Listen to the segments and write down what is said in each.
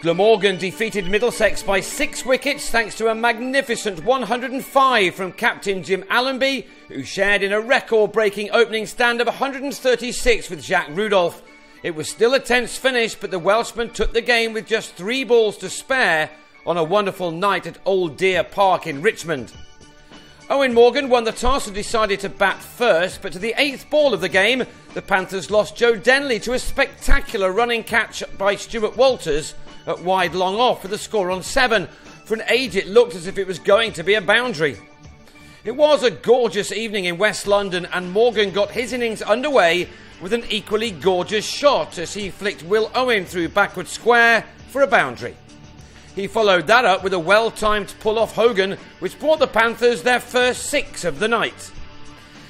Glamorgan defeated Middlesex by 6 wickets thanks to a magnificent 105 from captain Jim Allenby, who shared in a record-breaking opening stand of 136 with Jack Rudolph. It was still a tense finish, but the Welshman took the game with just 3 balls to spare on a wonderful night at Old Deer Park in Richmond. Owen Morgan won the toss and decided to bat first, but to the 8th ball of the game, the Panthers lost Joe Denley to a spectacular running catch by Stuart Walters at wide long off with the score on 7. For an age it looked as if it was going to be a boundary. It was a gorgeous evening in West London, and Morgan got his innings underway with an equally gorgeous shot as he flicked Will Owen through backward square for a boundary. He followed that up with a well-timed pull off Hogan, which brought the Panthers their first 6 of the night.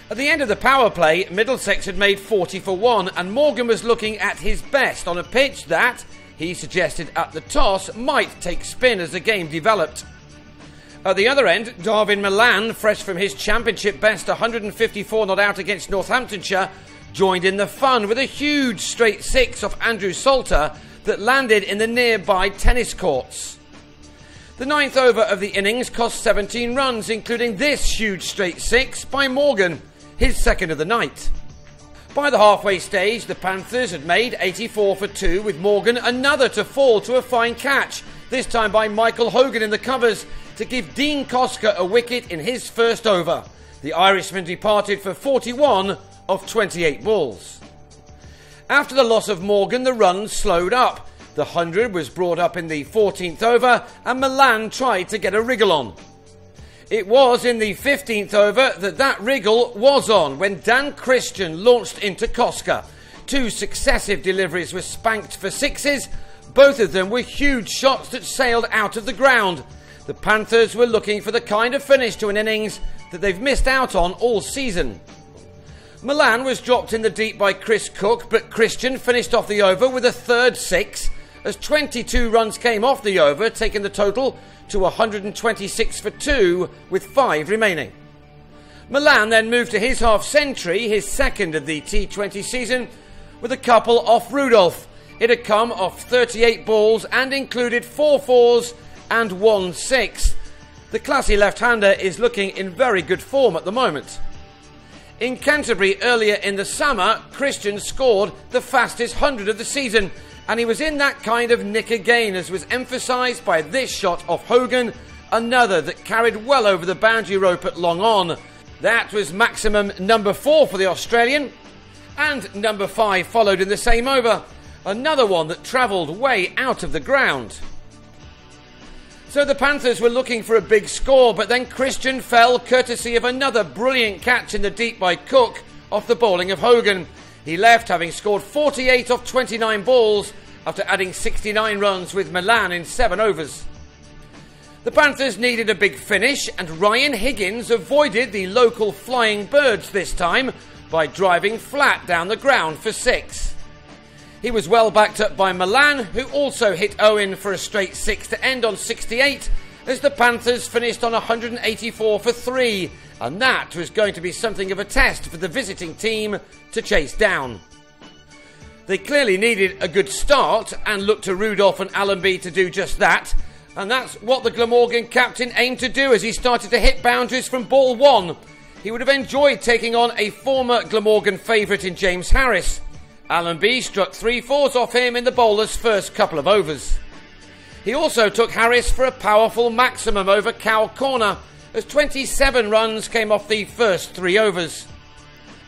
At the end of the power play, Middlesex had made 40 for 1, and Morgan was looking at his best on a pitch that, he suggested at the toss, might take spin as the game developed. At the other end, Darwin Milan, fresh from his championship best 154 not out against Northamptonshire, joined in the fun with a huge straight 6 off Andrew Salter that landed in the nearby tennis courts. The 9th over of the innings cost 17 runs, including this huge straight 6 by Morgan, his second of the night. By the halfway stage, the Panthers had made 84 for 2, with Morgan another to fall to a fine catch, this time by Michael Hogan in the covers, to give Dean Koska a wicket in his first over. The Irishman departed for 41 of 28 balls. After the loss of Morgan, the runs slowed up. The 100 was brought up in the 14th over, and Milan tried to get a wriggle on. It was in the 15th over that wriggle was on when Dan Christian launched into Koska. 2 successive deliveries were spanked for 6s. Both of them were huge shots that sailed out of the ground. The Panthers were looking for the kind of finish to an innings that they've missed out on all season. Milan was dropped in the deep by Chris Cook, but Christian finished off the over with a third 6 as 22 runs came off the over, taking the total to 126 for 2 with 5 remaining. Milan then moved to his half-century, his second of the T20 season, with a couple off Rudolph. It had come off 38 balls and included 4 fours and 1 6. The classy left-hander is looking in very good form at the moment. In Canterbury earlier in the summer, Christian scored the fastest 100 of the season, and he was in that kind of nick again, as was emphasised by this shot off Hogan, another that carried well over the boundary rope at long on. That was maximum number 4 for the Australian, and number 5 followed in the same over, another one that travelled way out of the ground. So the Panthers were looking for a big score, but then Christian fell courtesy of another brilliant catch in the deep by Cook off the bowling of Hogan. He left having scored 48 off 29 balls after adding 69 runs with Milan in 7 overs. The Panthers needed a big finish, and Ryan Higgins avoided the local flying birds this time by driving flat down the ground for 6. He was well backed up by Milan, who also hit Owen for a straight 6 to end on 68, as the Panthers finished on 184 for 3, and that was going to be something of a test for the visiting team to chase down. They clearly needed a good start and looked to Rudolph and Allenby to do just that, and that's what the Glamorgan captain aimed to do as he started to hit boundaries from ball 1. He would have enjoyed taking on a former Glamorgan favourite in James Harris. Allenby struck 3 fours off him in the bowler's first couple of overs. He also took Harris for a powerful maximum over Cow Corner, as 27 runs came off the first 3 overs.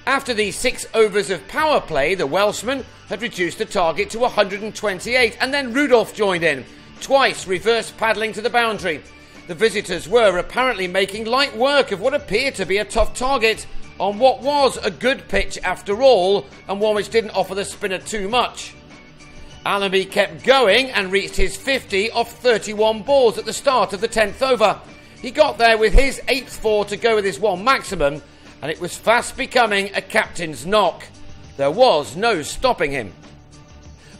After the 6 overs of power play, the Welshman had reduced the target to 128, and then Rudolph joined in, twice reverse paddling to the boundary. The visitors were apparently making light work of what appeared to be a tough target on what was a good pitch after all, and one which didn't offer the spinner too much. Allenby kept going and reached his 50 off 31 balls at the start of the 10th over. He got there with his 8th 4 to go with his 1 maximum, and it was fast becoming a captain's knock. There was no stopping him.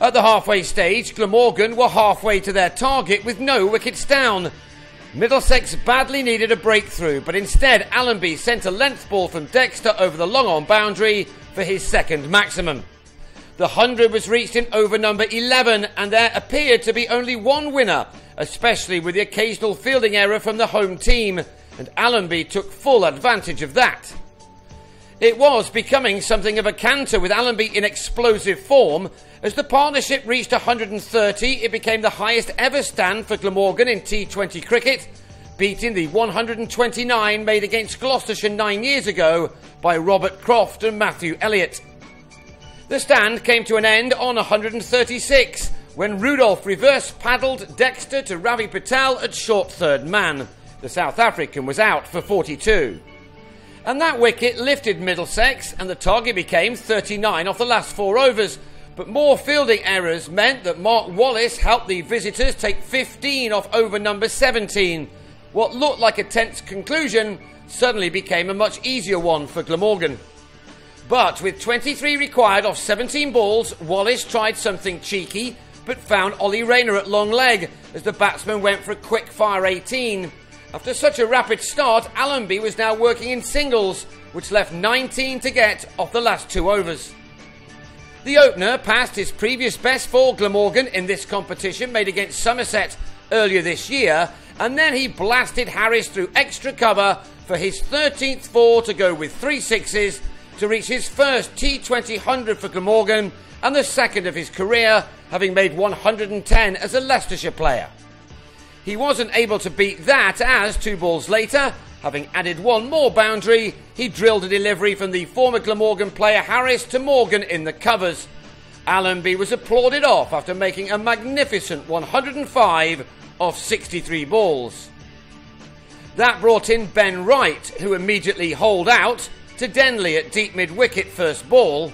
At the halfway stage, Glamorgan were halfway to their target with no wickets down. Middlesex badly needed a breakthrough, but instead Allenby sent a length ball from Dexter over the long-on boundary for his 2nd maximum. The 100 was reached in over number 11, and there appeared to be only one winner, especially with the occasional fielding error from the home team, and Allenby took full advantage of that. It was becoming something of a canter with Allenby in explosive form. As the partnership reached 130, it became the highest ever stand for Glamorgan in T20 cricket, beating the 129 made against Gloucestershire 9 years ago by Robert Croft and Matthew Elliott. The stand came to an end on 136 when Rudolph reverse paddled Dexter to Ravi Patel at short third man. The South African was out for 42. And that wicket lifted Middlesex, and the target became 39 off the last 4 overs. But more fielding errors meant that Mark Wallace helped the visitors take 15 off over number 17. What looked like a tense conclusion suddenly became a much easier one for Glamorgan. But with 23 required off 17 balls, Wallace tried something cheeky, but found Ollie Rayner at long leg as the batsman went for a quick fire 18. After such a rapid start, Allenby was now working in singles, which left 19 to get off the last 2 overs. The opener passed his previous best for Glamorgan in this competition made against Somerset earlier this year, and then he blasted Harris through extra cover for his 13th 4 to go with 3 sixes to reach his first T20 100 for Glamorgan and the second of his career, having made 110 as a Leicestershire player. He wasn't able to beat that as 2 balls later, having added 1 more boundary, he drilled a delivery from the former Glamorgan player Harris to Morgan in the covers. Allenby was applauded off after making a magnificent 105 off 63 balls. That brought in Ben Wright, who immediately holed out to Denley at deep mid-wicket first ball,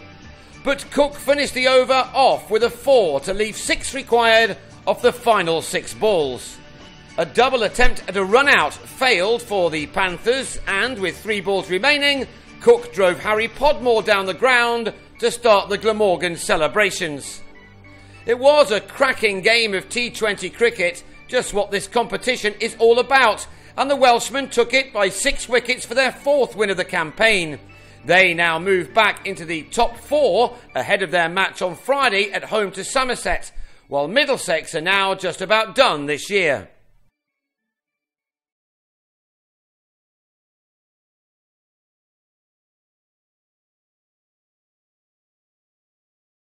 but Cook finished the over off with a 4 to leave 6 required off the final 6 balls. A double attempt at a run-out failed for the Panthers, and with 3 balls remaining, Cook drove Harry Podmore down the ground to start the Glamorgan celebrations. It was a cracking game of T20 cricket, just what this competition is all about, and the Welshmen took it by 6 wickets for their 4th win of the campaign. They now move back into the top 4 ahead of their match on Friday at home to Somerset, while Middlesex are now just about done this year.